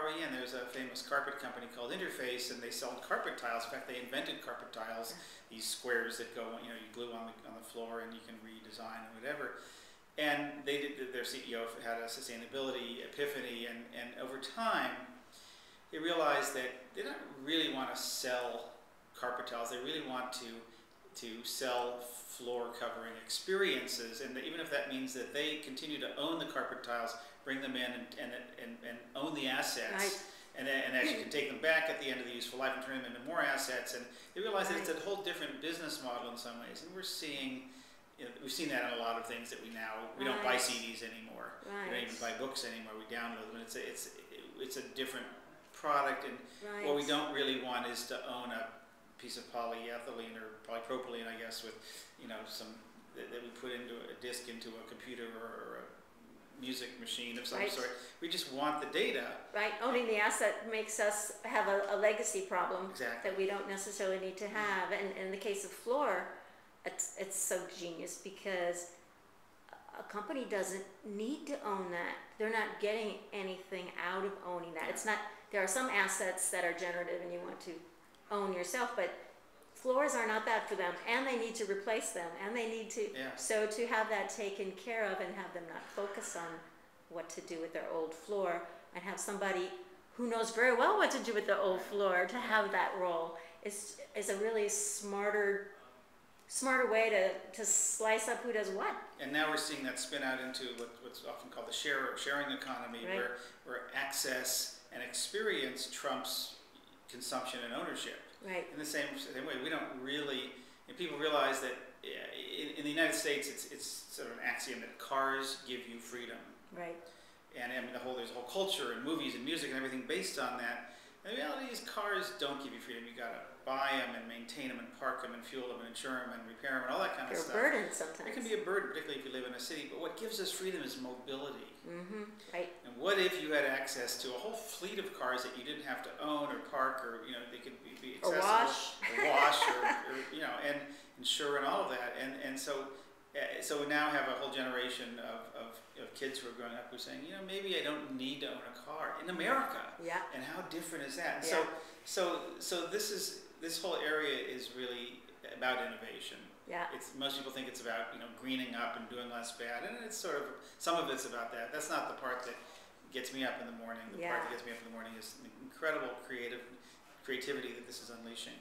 REN, there's a famous carpet company called Interface, and they sell carpet tiles. In fact, they invented carpet tiles, these squares that go, you glue on the floor and you can redesign and whatever. And their CEO had a sustainability epiphany, and over time, they realized that they don't really want to sell carpet tiles. They really want to sell floor covering experiences, and even if that means that they continue to own the carpet tiles, bring them in and own the assets, right. and actually can take them back at the end of the useful life and turn them into more assets. And they realize that it's a whole different business model in some ways, and we've seen that in a lot of things that we don't buy CDs anymore. Right. We don't even buy books anymore. We download them. It's a different product, and Right. what we don't really want is to own a piece of polyethylene or polypropylene, I guess, with some that we put into a disk into a computer or a music machine of some Right. sort. We just want the data. Right, owning the asset makes us have a legacy problem. Exactly. That we don't necessarily need to have. And in the case of floor, it's so genius because a company doesn't need to own that. They're not getting anything out of owning that. It's not. There are some assets that are generative and you want to own yourself, but floors are not that for them, and they need to replace them, and they need to. So to have that taken care of and have them not focus on what to do with their old floor, and have somebody who knows very well what to do with the old floor to have that role is a really smarter way to slice up who does what. And now we're seeing that spin out into what's often called the sharing economy, Right. where access and experience trumps consumption and ownership. Right. In the same way, we don't really. People realize that in the United States, it's sort of an axiom that cars give you freedom. Right. And I mean, there's a whole culture and movies and music and everything based on that. And the reality is, cars don't give you freedom. You got to buy them and maintain them and park them and fuel them and insure them and repair them and all that kind of stuff. They're a burden sometimes. It can be a burden, particularly if you live in a city. But what gives us freedom is mobility. Mm-hmm. Right. And what if you had access to a whole fleet of cars that you didn't have to own or park, or they could be accessible, Or wash, or and insure and all of that. And so we now have a whole generation of kids who are growing up who are saying, maybe I don't need to own a car in America. Yeah. And how different is that? And Yeah. so this whole area is really about innovation. Yeah. Most people think it's about greening up and doing less bad, and it's sort of some of it's about that. That's not the part that gets me up in the morning. The part that gets me up in the morning is the incredible creativity that this is unleashing.